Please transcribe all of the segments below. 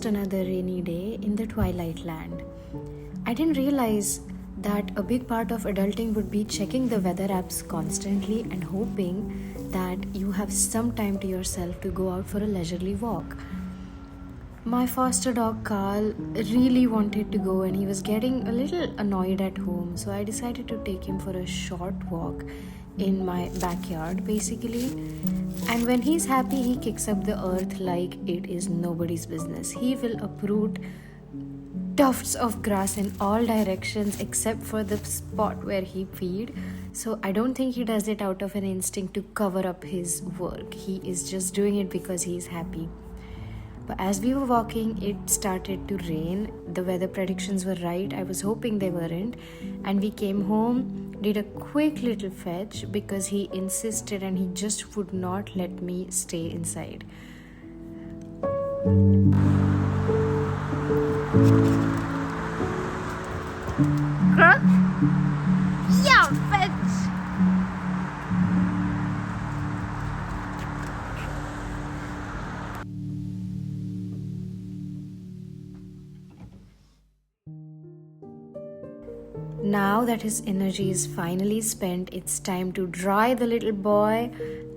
just another rainy day in the twilight land. I didn't realize that a big part of adulting would be checking the weather apps constantly and hoping that you have some time to yourself to go out for a leisurely walk. My foster dog Carl really wanted to go and he was getting a little annoyed at home, so I decided to take him for a short walk in my backyard basically. And when he's happy, he kicks up the earth like it is nobody's business. He will uproot tufts of grass in all directions except for the spot where he feed. So I don't think he does it out of an instinct to cover up his work. He is just doing it because he is happy. But as we were walking, it started to rain. The weather predictions were right. I was hoping they weren't. And we came home, did a quick little fetch because he insisted and he just would not let me stay inside. Huh? Yeah, fetch! Now that his energy is finally spent, it's time to dry the little boy,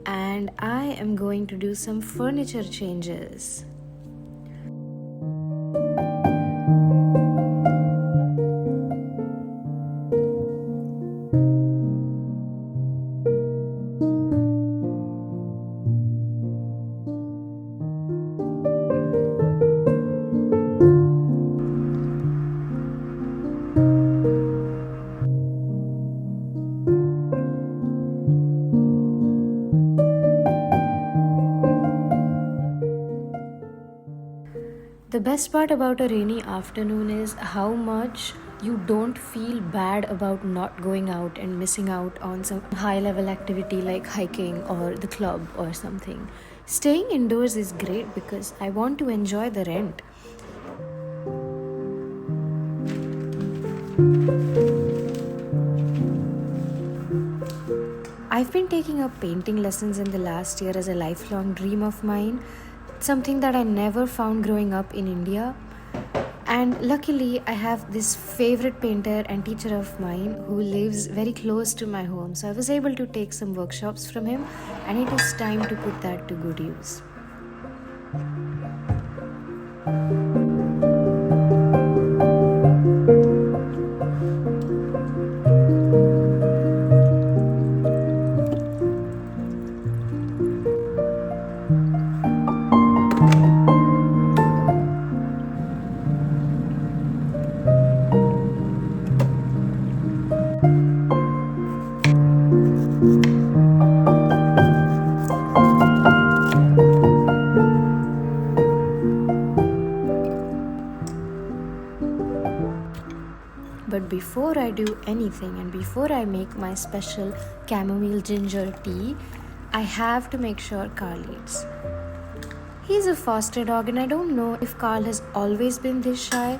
and I am going to do some furniture changes. The best part about a rainy afternoon is how much you don't feel bad about not going out and missing out on some high level activity like hiking or the club or something. Staying indoors is great because I want to enjoy the rent. I've been taking up painting lessons in the last year as a lifelong dream of mine. Something that I never found growing up in India. And luckily, I have this favorite painter and teacher of mine who lives very close to my home. So I was able to take some workshops from him, and it is time to put that to good use. But before I do anything and before I make my special chamomile ginger tea, I have to make sure Carl eats. He's a foster dog and I don't know if Carl has always been this shy.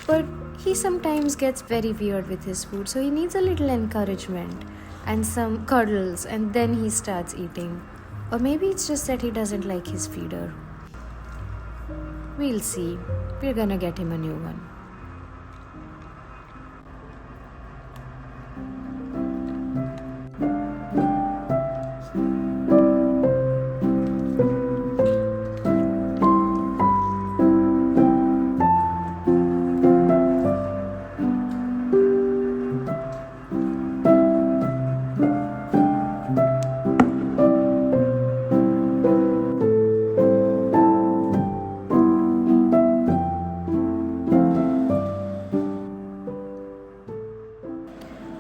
But he sometimes gets very weird with his food, so he needs a little encouragement and some cuddles and then he starts eating. Or maybe it's just that he doesn't like his feeder. We'll see. We're gonna get him a new one.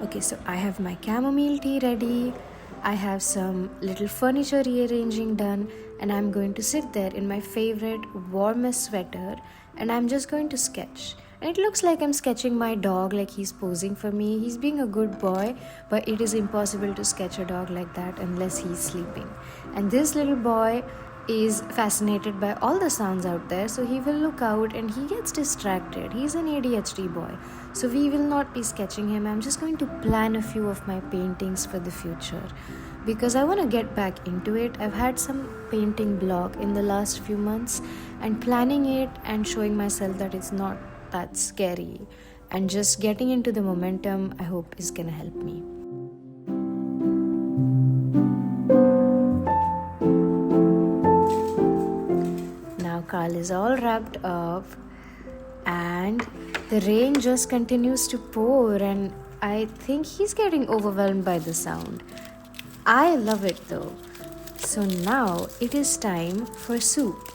Okay, so I have my chamomile tea ready. I have some little furniture rearranging done, and I'm going to sit there in my favorite warmest sweater and I'm just going to sketch. And it looks like I'm sketching my dog, like he's posing for me. He's being a good boy, but it is impossible to sketch a dog like that unless he's sleeping. And this little boy is fascinated by all the sounds out there, so he will look out and he gets distracted. He's an ADHD boy, so we will not be sketching him. I'm just going to plan a few of my paintings for the future. because I want to get back into it. I've had some painting block in the last few months, and planning it and showing myself that it's not that scary and just getting into the momentum, I hope is gonna help me. Now Carl is all wrapped up and the rain just continues to pour, and I think he's getting overwhelmed by the sound. I love it though. So now it is time for soup.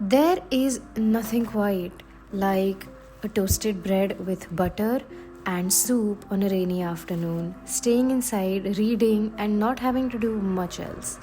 There is nothing quite like a toasted bread with butter and soup on a rainy afternoon, staying inside, reading, and not having to do much else.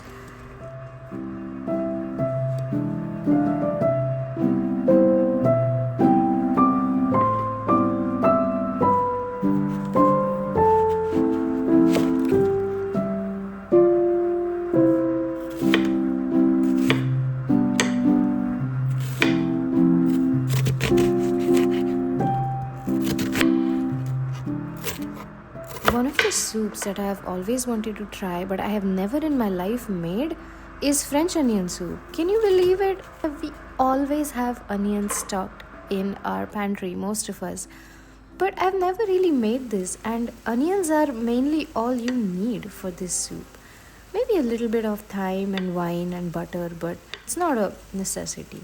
One of the soups that I have always wanted to try but I have never in my life made is French onion soup. Can you believe it? We always have onions stocked in our pantry, most of us. But I've never really made this, and onions are mainly all you need for this soup. Maybe a little bit of thyme and wine and butter, but it's not a necessity.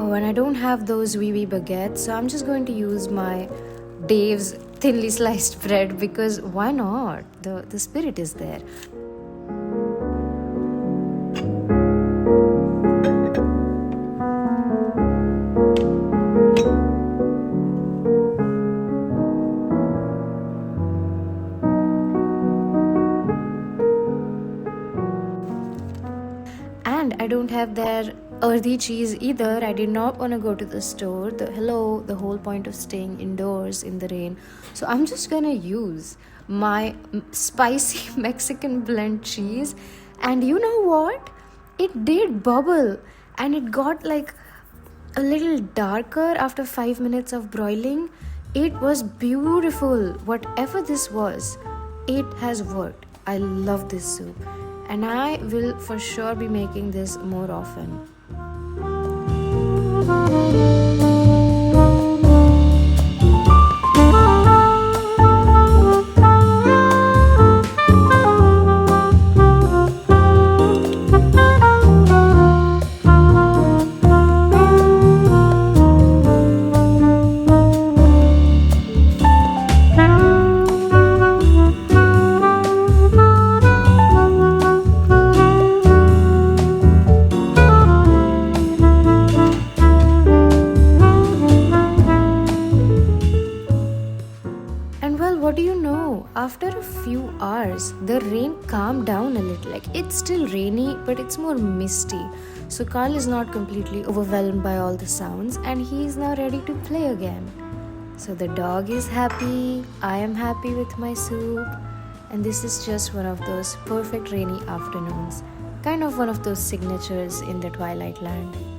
Oh, and I don't have those wee baguettes, so I'm just going to use my Dave's thinly sliced bread because why not? The spirit is there. And I don't have their earthy cheese either. I did not want to go to the store. The whole point of staying indoors in the rain. So I'm just gonna use my spicy Mexican blend cheese. And you know what? It did bubble and it got like a little darker after 5 minutes of broiling. It was beautiful. Whatever this was, it has worked. I love this soup, and I will for sure be making this more often. after a few hours, the rain calmed down a little. Like it's still rainy, but it's more misty. So Carl is not completely overwhelmed by all the sounds and he is now ready to play again. So the dog is happy, I am happy with my soup, and this is just one of those perfect rainy afternoons. Kind of one of those signatures in the Twilight Land.